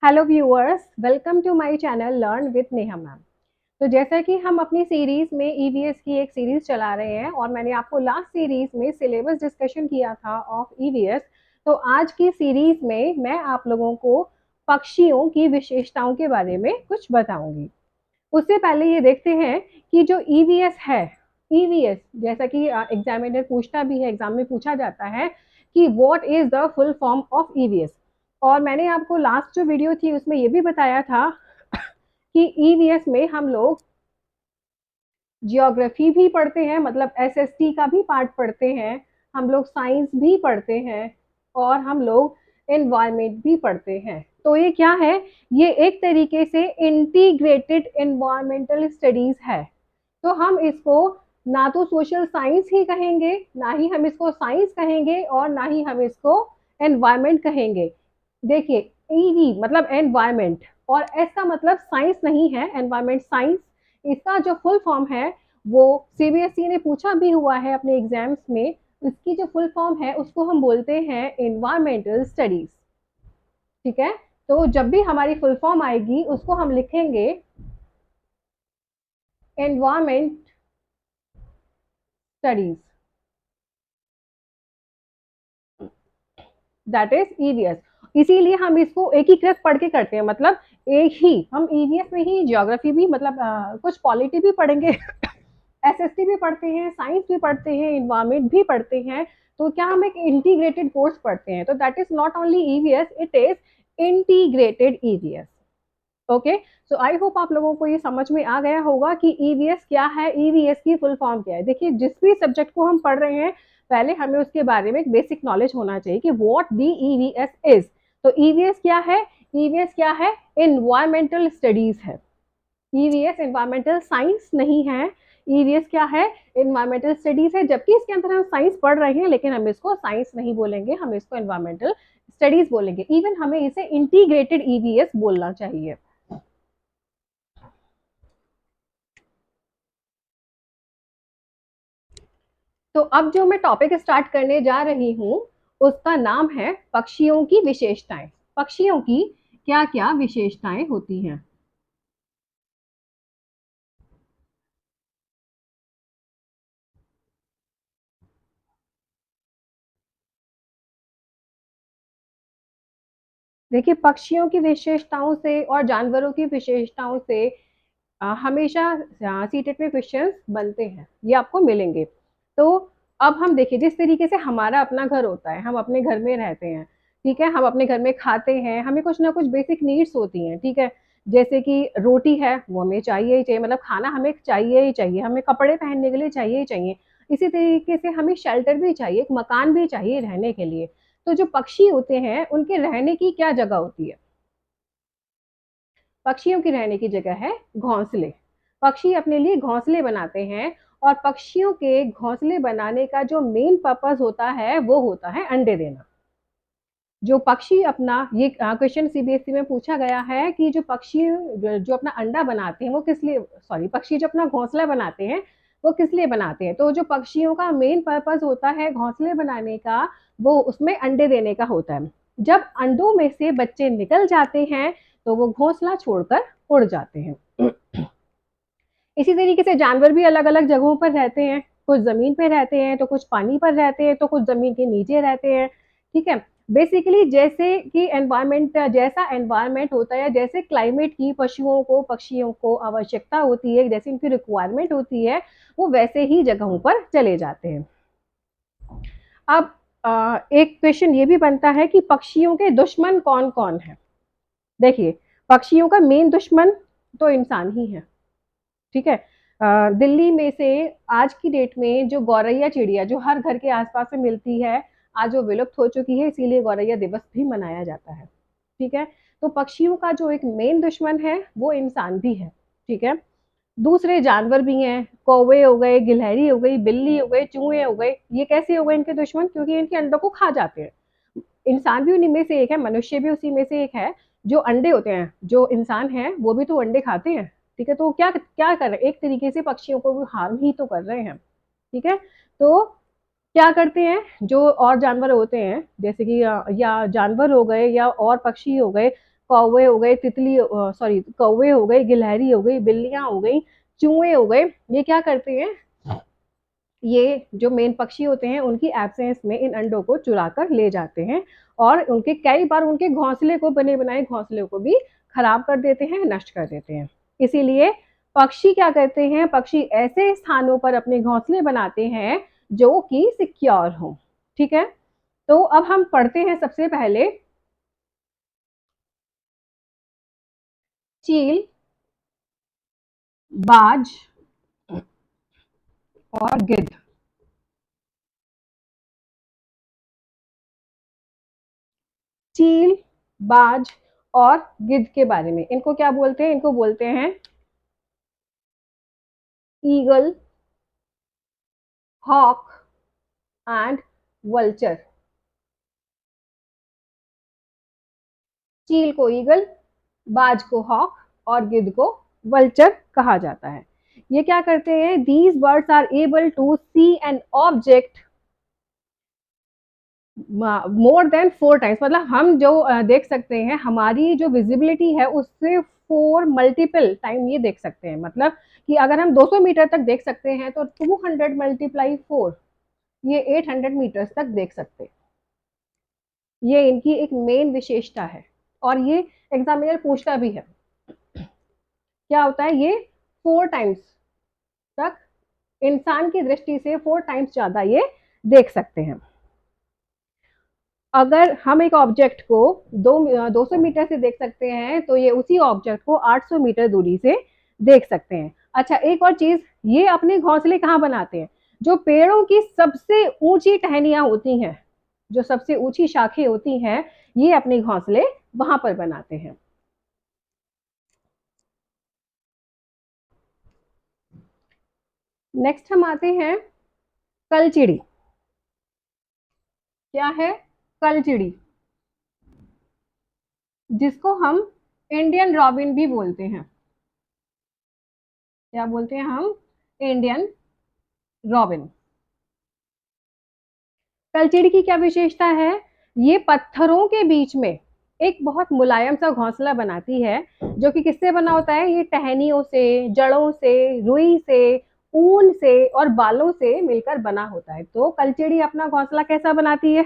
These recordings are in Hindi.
Hello viewers, welcome to my channel learn with Neha ma'am. तो जैसा कि हम अपनी सीरीज में ईवीएस की एक सीरीज चला रहे हैं और मैंने आपको लास्ट सीरीज में सिलेबस डिस्कशन किया था ऑफ ईवीएस। तो आज की सीरीज में मैं आप लोगों को पक्षियों की विशेषताओं के बारे में कुछ बताऊंगी। उससे पहले ये देखते हैं कि जो ईवीएस है, ईवीएस जैसा कि एग्जामिनर पूछता भी है, एग्जाम में पूछा जाता है कि what is the full form of EVS. और मैंने आपको लास्ट जो वीडियो थी उसमें ये भी बताया था कि ईवीएस में हम लोग जियोग्राफी भी पढ़ते हैं, मतलब एसएसटी का भी पार्ट पढ़ते हैं, हम लोग साइंस भी पढ़ते हैं और हम लोग एनवायरमेंट भी पढ़ते हैं। तो ये क्या है? ये एक तरीके से इंटीग्रेटेड एनवायरमेंटल स्टडीज है। तो हम इसको ना तो सोशल साइंस ही कहेंगे, ना ही हम इसको साइंस कहेंगे और ना ही हम इसको एनवायरमेंट कहेंगे। देखिए, ईवी मतलब एनवायरमेंट और एस का मतलब साइंस नहीं है, एनवायरमेंट साइंस। इसका जो फुल फॉर्म है वो सीबीएसई ने पूछा भी हुआ है अपने एग्जाम्स में। इसकी जो फुल फॉर्म है उसको हम बोलते हैं एनवायरमेंटल स्टडीज। ठीक है, तो जब भी हमारी फुल फॉर्म आएगी उसको हम लिखेंगे environment studies, that is EVS. इसीलिए हम इसको एकीकृत पढ़ के करते हैं, मतलब एक ही हम ईवीएस में ही ज्योग्राफी भी, मतलब कुछ पॉलिटी भी पढ़ेंगे, एसएसटी भी पढ़ते हैं, साइंस भी पढ़ते हैं, इन्वायरमेंट भी पढ़ते हैं। तो क्या हम एक इंटीग्रेटेड कोर्स पढ़ते हैं? तो that is not only EVS, it is integrated EVS. Okay, so I hope आप लोगों को ये समझ में आ गया होगा कि ईवीएस क्या है, ईवीएस की फुल फॉर्म क्या है। देखिए, जिस भी सब्जेक्ट को हम पढ़ रहे हैं पहले हमें उसके बारे में एक बेसिक नॉलेज होना चाहिए कि व्हाट दी ईवीएस इज। तो ईवीएस क्या है? ईवीएस क्या है? इन्वायरमेंटल स्टडीज है। ईवीएस एनवायरमेंटल साइंस नहीं है। ईवीएस क्या है? एनवायरमेंटल स्टडीज है। जबकि इसके अंदर हम साइंस पढ़ रहे हैं लेकिन हम इसको साइंस नहीं बोलेंगे, हम इसको एनवायरमेंटल स्टडीज बोलेंगे। इवन हमें इसे इंटीग्रेटेड ईवीएस बोलना चाहिए। तो अब जो मैं टॉपिक स्टार्ट करने जा रही हूँ उसका नाम है पक्षियों की विशेषताएं। पक्षियों की क्या क्या विशेषताएं होती हैं? देखिए, पक्षियों की विशेषताओं से और जानवरों की विशेषताओं से हमेशा सीटेट में क्वेश्चंस बनते हैं, ये आपको मिलेंगे। तो अब हम देखिए, जिस तरीके से हमारा अपना घर होता है, हम अपने घर में रहते हैं, ठीक है, हम अपने घर में खाते हैं, हमें कुछ ना कुछ बेसिक नीड्स होती हैं, ठीक है। जैसे कि रोटी है वो हमें चाहिए ही चाहिए, मतलब खाना हमें चाहिए ही चाहिए, हमें कपड़े पहनने के लिए चाहिए ही चाहिए। इसी तरीके से हमें शेल्टर भी चाहिए, एक मकान भी चाहिए रहने के लिए। तो जो पक्षी होते हैं उनके रहने की क्या जगह होती है? पक्षियों की रहने की जगह है घोंसले। पक्षी अपने लिए घोंसले बनाते हैं और पक्षियों के घोंसले बनाने का जो मेन पर्पस होता है वो होता है अंडे देना। जो पक्षी अपना, ये क्वेश्चन सीबीएसई में पूछा गया है कि जो पक्षी जो अपना अंडा बनाते हैं वो किस लिए, सॉरी, पक्षी जो अपना घोंसला बनाते हैं वो किस लिए बनाते हैं? तो जो पक्षियों का मेन पर्पस होता है घोंसले बनाने का, वो उसमें अंडे देने का होता है। जब अंडों में से बच्चे निकल जाते हैं तो वो घोंसला छोड़कर उड़ जाते हैं। इसी तरीके से जानवर भी अलग अलग जगहों पर रहते हैं, कुछ जमीन पे रहते हैं, तो कुछ पानी पर रहते हैं, तो कुछ जमीन के नीचे रहते हैं। ठीक है, बेसिकली जैसे कि एनवायरमेंट, जैसा एनवायरमेंट होता है, जैसे क्लाइमेट की पशुओं को पक्षियों को आवश्यकता होती है, जैसे उनकी रिक्वायरमेंट होती है, वो वैसे ही जगहों पर चले जाते हैं। अब एक क्वेश्चन ये भी बनता है कि पक्षियों के दुश्मन कौन कौन है। देखिए, पक्षियों का मेन दुश्मन तो इंसान ही है। ठीक है, दिल्ली में से आज की डेट में जो गौरैया चिड़िया जो हर घर के आसपास में मिलती है, आज वो विलुप्त हो चुकी है, इसीलिए गौरैया दिवस भी मनाया जाता है। ठीक है, तो पक्षियों का जो एक मेन दुश्मन है वो इंसान भी है। ठीक है, दूसरे जानवर भी हैं, कौवे हो गए, गिलहरी हो गई, बिल्ली हो गए, चूहे हो गए। ये कैसे हो गए इनके दुश्मन? क्योंकि इनके अंडों को खा जाते हैं। इंसान भी उन्हीं में से एक है, मनुष्य भी उसी में से एक है। जो अंडे होते हैं, जो इंसान है वो भी तो अंडे खाते हैं। ठीक है, तो क्या क्या कर रहे हैं? एक तरीके से पक्षियों को भी हार्म ही तो कर रहे हैं। ठीक है, तो क्या करते हैं जो और जानवर होते हैं, जैसे कि या जानवर हो गए या और पक्षी हो गए, कौवे हो गए, तितली सॉरी कौवे हो गए, गिलहरी हो गई, बिल्लियां हो गई, चूहे हो गए, ये क्या करते हैं, ये जो मेन पक्षी होते हैं उनकी एब्सेंस में इन अंडों को चुरा कर ले जाते हैं और उनके कई बार उनके घोंसले को, बने बनाए घोंसले को भी खराब कर देते हैं, नष्ट कर देते हैं। इसीलिए पक्षी क्या करते हैं, पक्षी ऐसे स्थानों पर अपने घोंसले बनाते हैं जो कि सिक्योर हो। ठीक है, तो अब हम पढ़ते हैं सबसे पहले चील, बाज और गिद्ध। चील, बाज और गिद्ध के बारे में, इनको क्या बोलते हैं, इनको बोलते हैं ईगल, हॉक एंड वल्चर। चील को ईगल, बाज को हॉक और गिद्ध को वल्चर कहा जाता है। ये क्या करते हैं, these birds are able to see an object more than 4 times, मतलब हम जो देख सकते हैं, हमारी जो विजिबिलिटी है उससे 4 मल्टीपल टाइम ये देख सकते हैं। मतलब कि अगर हम 200 मीटर तक देख सकते हैं तो 200 मल्टीप्लाई 4, ये 800 मीटर्स तक देख सकते हैं। ये इनकी एक मेन विशेषता है और ये एग्जामिनर पूछता भी है। क्या होता है, ये 4 टाइम्स तक, इंसान की दृष्टि से 4 टाइम्स ज्यादा ये देख सकते हैं। अगर हम एक ऑब्जेक्ट को 200 मीटर से देख सकते हैं तो ये उसी ऑब्जेक्ट को 800 मीटर दूरी से देख सकते हैं। अच्छा, एक और चीज, ये अपने घोंसले कहाँ बनाते हैं, जो पेड़ों की सबसे ऊंची टहनियां होती हैं, जो सबसे ऊंची शाखें होती हैं, ये अपने घोंसले वहां पर बनाते हैं। नेक्स्ट हम आते हैं कलचिड़ी। क्या है, कलचिड़ी, जिसको हम इंडियन रॉबिन भी बोलते हैं। क्या बोलते हैं हम, इंडियन रॉबिन। कलचिड़ी की क्या विशेषता है, ये पत्थरों के बीच में एक बहुत मुलायम सा घोंसला बनाती है, जो कि किससे बना होता है, ये टहनियों से, जड़ों से, रुई से, ऊन से और बालों से मिलकर बना होता है। तो कलचिड़ी अपना घोंसला कैसा बनाती है,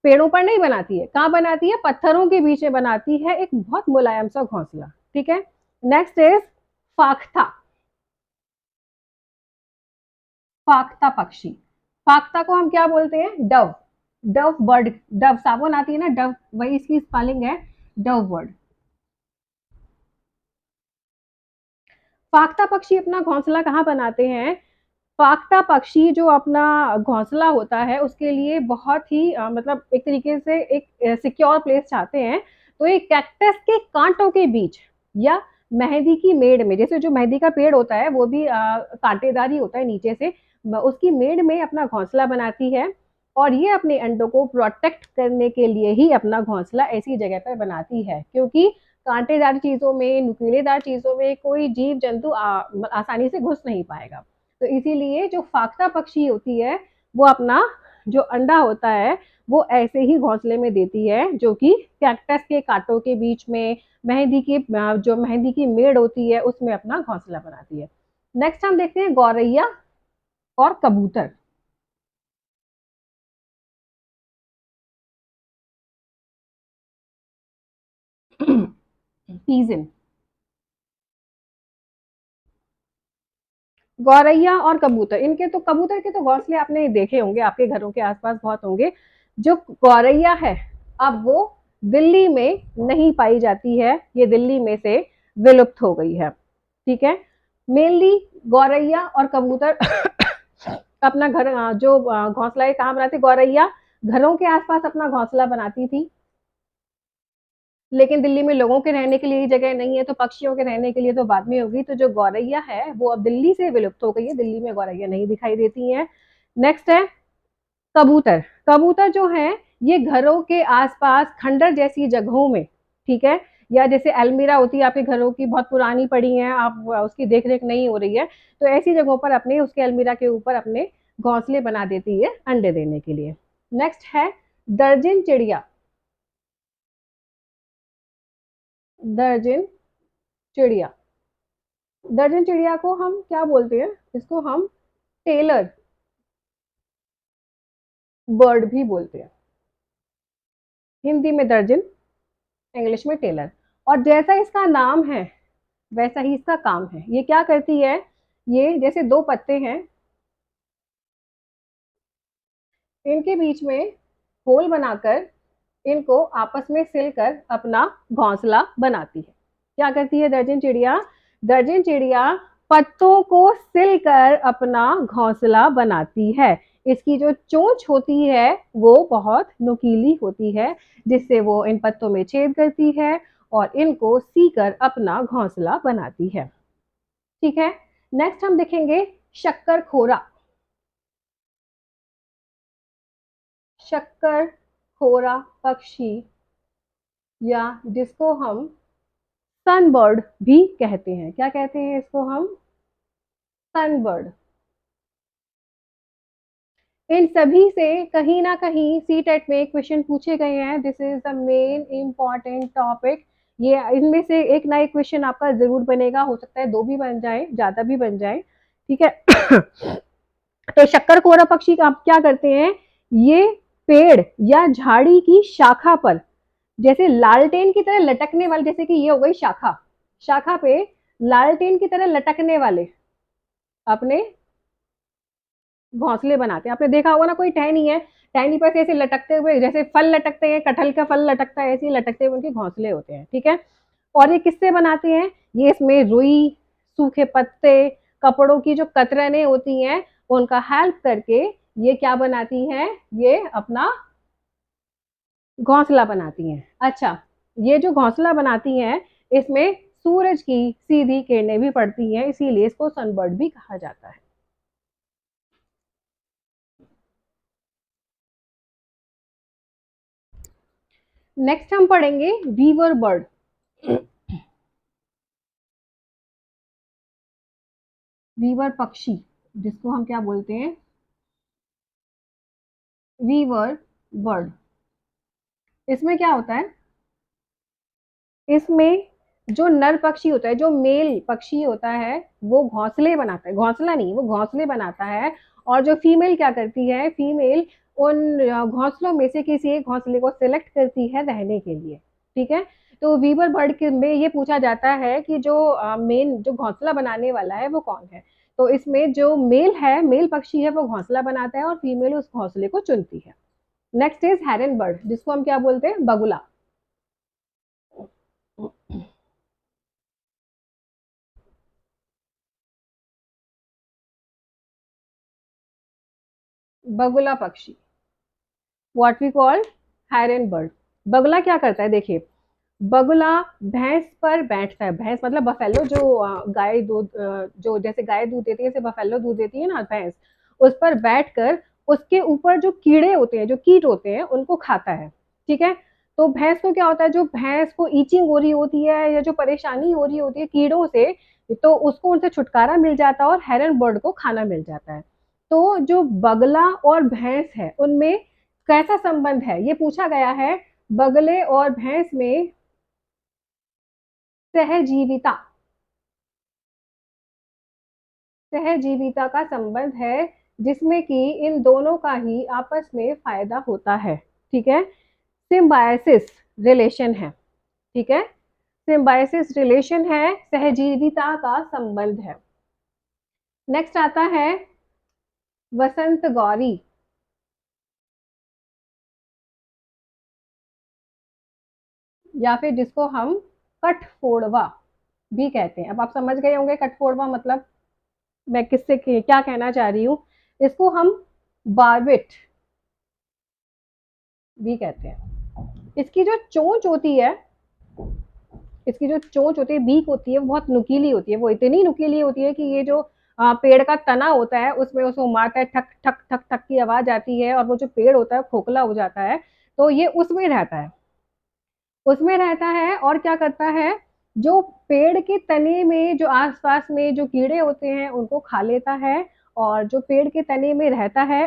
पेड़ों पर नहीं बनाती है, कहाँ बनाती है, पत्थरों के बीच में बनाती है, एक बहुत मुलायम सा घोंसला। ठीक है, नेक्स्ट इज फाख्ता। फाख्ता पक्षी, फाख्ता को हम क्या बोलते हैं, डव, डव बर्ड, डव साबुन आती है ना, डव, वही इसकी स्पेलिंग है, डव बर्ड। फाख्ता पक्षी अपना घोंसला कहाँ बनाते हैं, फाख्ता पक्षी जो अपना घोंसला होता है उसके लिए बहुत ही मतलब एक तरीके से एक सिक्योर प्लेस चाहते हैं, तो ये कैक्टस के कांटों के बीच या मेहंदी की मेड़ में, जैसे जो मेहंदी का पेड़ होता है वो भी कांटेदार ही होता है नीचे से, उसकी मेड़ में अपना घोंसला बनाती है और ये अपने अंडों को प्रोटेक्ट करने के लिए ही अपना घोंसला ऐसी जगह पर बनाती है, क्योंकि कांटेदार चीजों में, नुकीलेदार चीजों में कोई जीव जंतु आसानी से घुस नहीं पाएगा। तो इसीलिए जो फाख्ता पक्षी होती है वो अपना जो अंडा होता है वो ऐसे ही घोंसले में देती है, जो कि कैक्टस के कांटों के बीच में, मेहंदी की जो मेहंदी की मेड़ होती है उसमें अपना घोंसला बनाती है। नेक्स्ट हम देखते हैं गौरैया और कबूतर। पीजन, गौरैया और कबूतर, इनके तो, कबूतर के तो घोंसले आपने देखे होंगे, आपके घरों के आसपास बहुत होंगे। जो गौरैया है, अब वो दिल्ली में नहीं पाई जाती है, ये दिल्ली में से विलुप्त हो गई है। ठीक है, मेनली गौरैया और कबूतर अपना घर जो घोंसला है कहाँ बनाती, गौरैया घरों के आसपास अपना घोंसला बनाती थी, लेकिन दिल्ली में लोगों के रहने के लिए ही जगह नहीं है, तो पक्षियों के रहने के लिए तो बाद में होगी। तो जो गौरैया है वो अब दिल्ली से विलुप्त हो गई है, दिल्ली में गौरैया नहीं दिखाई देती है। नेक्स्ट है कबूतर। कबूतर जो है ये घरों के आसपास खंडर जैसी जगहों में, ठीक है, या जैसे अलमीरा होती है आपके घरों की, बहुत पुरानी पड़ी है, आप उसकी देख रेख नहीं हो रही है, तो ऐसी जगहों पर अपने उसके अलमीरा के ऊपर अपने घोंसले बना देती है अंडे देने के लिए। नेक्स्ट है दर्जन चिड़िया। दर्जन चिड़िया। दर्जन चिड़िया को हम क्या बोलते हैं? इसको हम टेलर बर्ड भी बोलते हैं। हिंदी में दर्जन, इंग्लिश में टेलर। और जैसा इसका नाम है वैसा ही इसका काम है। ये क्या करती है? ये जैसे दो पत्ते हैं, इनके बीच में होल बनाकर इनको आपस में सिलकर अपना घोंसला बनाती है। क्या करती है दर्जन चिड़िया? दर्जन चिड़िया पत्तों को सिलकर अपना घोंसला बनाती है। इसकी जो चोंच होती है वो बहुत नुकीली होती है, जिससे वो इन पत्तों में छेद करती है और इनको सीकर अपना घोंसला बनाती है। ठीक है, नेक्स्ट हम देखेंगे शक्कर खोरा। शक्कर खोरा पक्षी, या जिसको हम सनबर्ड भी कहते हैं। क्या कहते हैं इसको हम? सनबर्ड। इन सभी से कहीं ना कहीं सी टेट में क्वेश्चन पूछे गए हैं। This is the main important topic. ये इनमें से एक ना एक क्वेश्चन आपका जरूर बनेगा, हो सकता है दो भी बन जाए, ज्यादा भी बन जाए। ठीक है। तो शक्कर कोरा पक्षी आप क्या करते हैं? ये पेड़ या झाड़ी की शाखा पर जैसे लालटेन की तरह लटकने वाले, जैसे कि ये हो गई शाखा, शाखा पे लालटेन की तरह लटकने वाले अपने घोंसले बनाते हैं। आपने देखा होगा ना, कोई टहनी है, टहनी पर से ऐसे लटकते हुए, जैसे फल लटकते हैं, कटहल का फल लटकता है, ऐसे ही लटकते हुए उनके घोंसले होते हैं। ठीक है, और ये किससे बनाते हैं? ये इसमें रुई, सूखे पत्ते, कपड़ों की जो कतरने होती हैं उनका हेल्प करके ये क्या बनाती हैं? ये अपना घोंसला बनाती हैं। अच्छा, ये जो घोंसला बनाती हैं इसमें सूरज की सीधी किरणें भी पड़ती हैं, इसीलिए इसको सनबर्ड भी कहा जाता है। नेक्स्ट हम पढ़ेंगे वीवर बर्ड। वीवर पक्षी, जिसको हम क्या बोलते हैं? Weaver bird. इसमें क्या होता है? इसमें जो नर पक्षी होता है, जो मेल पक्षी होता है, वो घोंसले बनाता है, घोंसला नहीं, वो घोंसले बनाता है। और जो फीमेल क्या करती है? फीमेल उन घोंसलों में से किसी एक घोंसले को सिलेक्ट करती है रहने के लिए। ठीक है, तो वीवर बर्ड के में ये पूछा जाता है कि जो मेन जो घोंसला बनाने वाला है वो कौन है? तो इसमें जो मेल है, मेल पक्षी है, वो घोंसला बनाता है और फीमेल उस घोंसले को चुनती है। नेक्स्ट इज हेरन बर्ड, जिसको हम क्या बोलते हैं? बगुला। बगुला पक्षी, what we call heron bird. बगुला क्या करता है? देखिए, बगुला भैंस पर बैठता है। भैंस मतलब बफेलो, जो गाय दूध, जो जैसे गाय दूध देती है, जैसे बफेलो दूध देती है ना भैंस, उस पर बैठकर उसके ऊपर जो कीड़े होते हैं, जो कीट होते हैं, उनको खाता है। ठीक है, तो भैंस को क्या होता है? जो भैंस को ईचिंग हो रही होती है या जो परेशानी हो रही होती है कीड़ों से, तो उसको उनसे छुटकारा मिल जाता है और हेरन बर्ड को खाना मिल जाता है। तो जो बगला और भैंस है उनमें कैसा संबंध है ये पूछा गया है। बगले और भैंस में सहजीविता, सहजीविता का संबंध है, जिसमें कि इन दोनों का ही आपस में फायदा होता है। ठीक है, सिम्बायसिस रिलेशन है। ठीक है, सिम्बायसिस रिलेशन है, सहजीविता का संबंध है। नेक्स्ट आता है वसंत गौरी, या फिर जिसको हम कठफोड़वा भी कहते हैं। अब आप समझ गए होंगे कठफोड़वा मतलब मैं किससे क्या कहना चाह रही हूँ। इसको हम बार्बिट भी कहते हैं। इसकी जो चोंच होती है, इसकी जो चोंच होती है, बीक होती है, वो बहुत नुकीली होती है। वो इतनी नुकीली होती है कि ये जो पेड़ का तना होता है उसमें उसको मारता है, ठक ठक ठक ठक की आवाज आती है और वो जो पेड़ होता है खोखला हो जाता है। तो ये उसमें रहता है, उसमें रहता है और क्या करता है? जो पेड़ के तने में जो आसपास में जो कीड़े होते हैं उनको खा लेता है, और जो पेड़ के तने में रहता है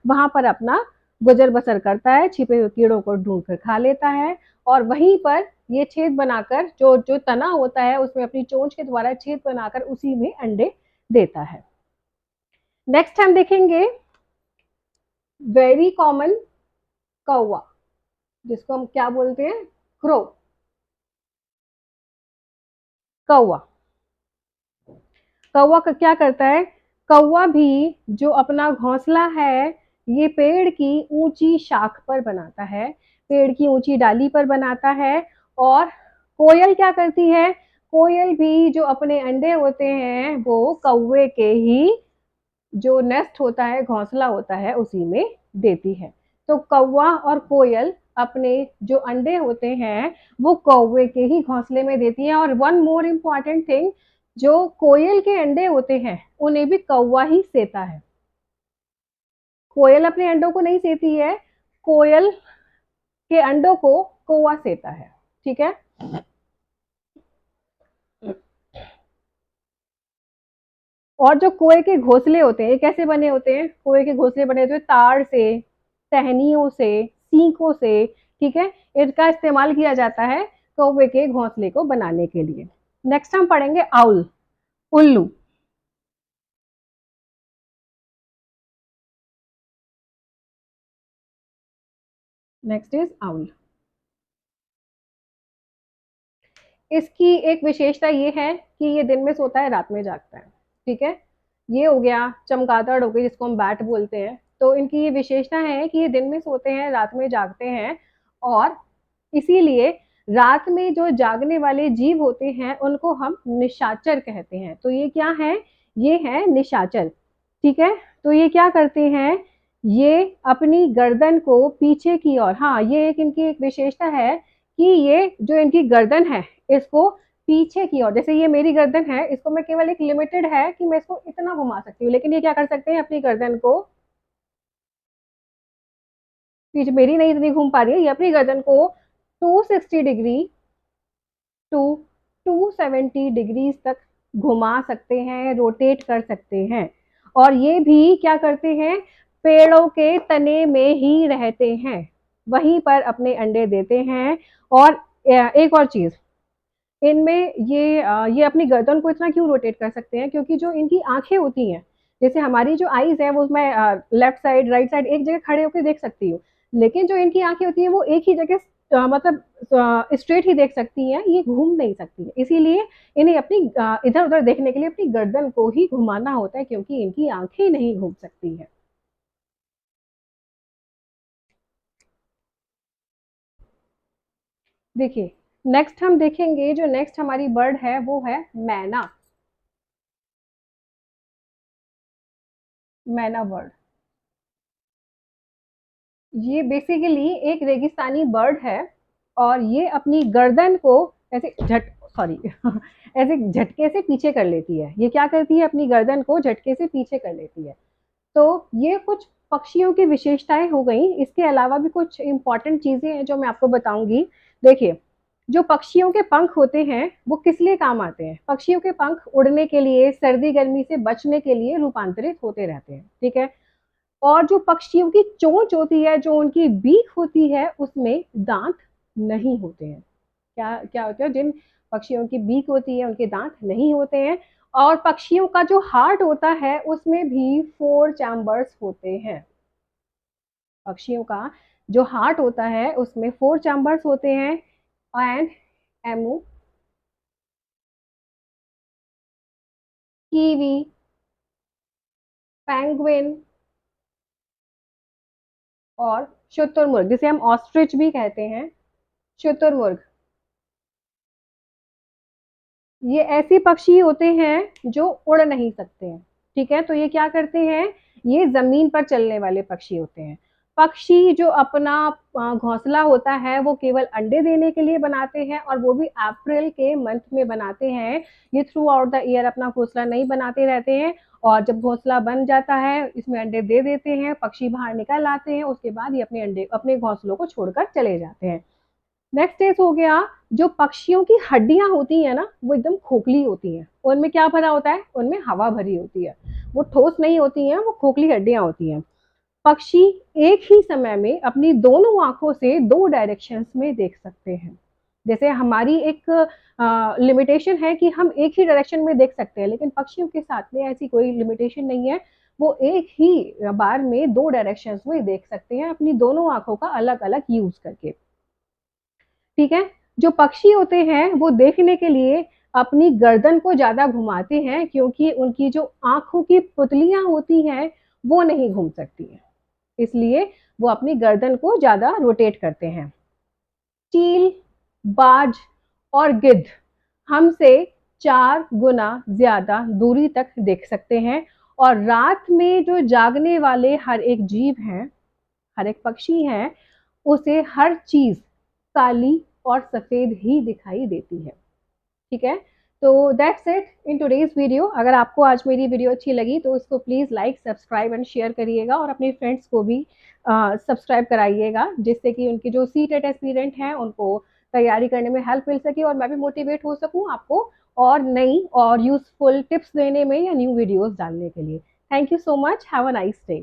वहां पर अपना गुजर बसर करता है, छिपे हुए कीड़ों को ढूंढ कर खा लेता है। और वहीं पर ये छेद बनाकर जो जो तना होता है उसमें अपनी चोंच के द्वारा छेद बनाकर उसी में अंडे देता है। नेक्स्ट हम देखेंगे वेरी कॉमन कौवा, जिसको हम क्या बोलते हैं, क्रो। कौवा, कौवा का क्या करता है, कौवा भी जो अपना घोंसला है ये पेड़ की ऊंची शाख पर बनाता है, पेड़ की ऊंची डाली पर बनाता है। और कोयल क्या करती है, कोयल भी जो अपने अंडे होते हैं वो कौवे के ही जो नेस्ट होता है, घोंसला होता है, उसी में देती है। तो कौवा और कोयल अपने जो अंडे होते हैं वो कौवे के ही घोंसले में देती है। और वन मोर इम्पॉर्टेंट थिंग, जो कोयल के अंडे होते हैं उन्हें भी कौवा ही सेता है। कोयल अपने अंडों को नहीं सेती है, कोयल के अंडों को कौवा सेता है। ठीक है। और जो कोए के घोंसले होते हैं ये कैसे बने होते हैं, कोए के घोंसले बने होते हैं तार से, टहनियों से, सीखों से। ठीक है, इनका इस्तेमाल किया जाता है कौवे के घोंसले को बनाने के लिए। नेक्स्ट हम पढ़ेंगे आउल, उल्लू। Next is owl. इसकी एक विशेषता ये है कि ये दिन में सोता है, रात में जागता है। ठीक है, ये हो गया चमगादड़, हो गई जिसको हम बैट बोलते हैं। तो इनकी ये विशेषता है कि ये दिन में सोते हैं, रात में जागते हैं। और इसीलिए रात में जो जागने वाले जीव होते हैं उनको हम निशाचर कहते हैं। तो ये क्या है, ये है निशाचर। ठीक है, तो ये क्या करते हैं, ये अपनी गर्दन को पीछे की ओर, हाँ ये एक इनकी एक विशेषता है कि ये जो इनकी गर्दन है इसको पीछे की ओर, जैसे ये मेरी गर्दन है, इसको मैं केवल एक लिमिटेड है कि मैं इसको इतना घुमा सकती हूँ, लेकिन ये क्या कर सकते हैं, अपनी गर्दन को पीछे, मेरी नहीं इतनी घूम पा रही है, ये अपनी गर्दन को 260 डिग्री टू 270 डिग्रीज तक घुमा सकते हैं, रोटेट कर सकते हैं। और ये भी क्या करते हैं, पेड़ों के तने में ही रहते हैं, वहीं पर अपने अंडे देते हैं। और एक और चीज, इनमें ये अपनी गर्दन को इतना क्यों रोटेट कर सकते हैं, क्योंकि जो इनकी आंखें होती हैं, जैसे हमारी जो आईज है वो मैं लेफ्ट साइड राइट साइड एक जगह खड़े होकर देख सकती हूँ, लेकिन जो इनकी आंखें होती हैं वो एक ही जगह मतलब स्ट्रेट ही देख सकती हैं, ये घूम नहीं सकती है। इसीलिए इन्हें अपनी इधर उधर देखने के लिए अपनी गर्दन को ही घुमाना होता है, क्योंकि इनकी आंखें नहीं घूम सकती है। देखिए, नेक्स्ट हम देखेंगे, जो नेक्स्ट हमारी बर्ड है वो है मैना। मैना बर्ड, ये बेसिकली एक रेगिस्तानी बर्ड है। और ये अपनी गर्दन को ऐसे झट सॉरी ऐसे झटके से पीछे कर लेती है। ये क्या करती है, अपनी गर्दन को झटके से पीछे कर लेती है। तो ये कुछ पक्षियों की विशेषताएं हो गई, इसके अलावा भी कुछ इंपॉर्टेंट चीजें हैं जो मैं आपको बताऊंगी। देखिए, जो पक्षियों के पंख होते हैं वो किस लिए काम आते हैं, पक्षियों के पंख उड़ने के लिए, सर्दी गर्मी से बचने के लिए रूपांतरित होते रहते हैं। ठीक है, और जो पक्षियों की चोंच होती है, जो उनकी बीक होती है, उसमें दांत नहीं होते हैं। क्या क्या होता है, जिन पक्षियों की बीक होती है उनके दांत नहीं होते हैं। और पक्षियों का जो हार्ट होता है उसमें भी 4 चैम्बर्स होते हैं। पक्षियों का जो हार्ट होता है उसमें 4 चैम्बर्स होते हैं। एंड एमू, कीवी, पेंगुइन और शुतुरमुर्ग, जिसे हम ऑस्ट्रिच भी कहते हैं, शुतुरमुर्ग, ये ऐसे पक्षी होते हैं जो उड़ नहीं सकते हैं। ठीक है, तो ये क्या करते हैं, ये जमीन पर चलने वाले पक्षी होते हैं। पक्षी जो अपना घोंसला होता है वो केवल अंडे देने के लिए बनाते हैं, और वो भी अप्रैल के मंथ में बनाते हैं। ये थ्रू आउट द ईयर अपना घोंसला नहीं बनाते रहते हैं। और जब घोंसला बन जाता है, इसमें अंडे दे देते हैं, पक्षी बाहर निकल आते हैं, उसके बाद ये अपने अंडे, अपने घोंसलों को छोड़कर चले जाते हैं। नेक्स्ट स्टेज हो गया, जो पक्षियों की हड्डियां होती है ना वो एकदम खोखली होती हैं, उनमें क्या भरा होता है, उनमें हवा भरी होती है, वो ठोस नहीं होती हैं, वो खोखली हड्डियां होती हैं। पक्षी एक ही समय में अपनी दोनों आंखों से 2 डायरेक्शंस में देख सकते हैं। जैसे हमारी एक लिमिटेशन है कि हम एक ही डायरेक्शन में देख सकते हैं, लेकिन पक्षियों के साथ में ऐसी कोई लिमिटेशन नहीं है। वो एक ही बार में 2 डायरेक्शंस में देख सकते हैं, अपनी दोनों आँखों का अलग-अलग यूज़ करके। ठीक है? जो पक्षी होते हैं, वो देखने के लिए अपनी गर्दन को ज़्यादा घुमाते हैं, क्योंकि उनकी जो आँखों की पुतलियाँ होती हैं, वो नहीं घूम सकती हैं। इसलिए वो अपनी गर्दन को ज़्यादा रोटेट करते हैं। चील, बाज और गिद्ध हमसे 4 गुना ज़्यादा दूरी तक देख सकते हैं, और रात में जो जागने वाले हर एक जीव हैं, हर एक पक्षी है, उसे हर चीज़ काली और सफ़ेद ही दिखाई देती है। ठीक है? तो that's it in today's video. अगर आपको आज मेरी वीडियो अच्छी लगी तो इसको please like, subscribe and share करिएगा, और अपने फ्रेंड्स को भी सब्सक्राइब कराइएगा, जिससे कि उनके जो सीटेट एस्पिरेंट हैं, उनको तैयारी करने में हेल्प मिल सके और मैं भी मोटिवेट हो सकूँ आपको और नई और यूज़फुल टिप्स देने में या न्यू वीडियोज़ डालने के लिए। Thank you so much. Have a nice day.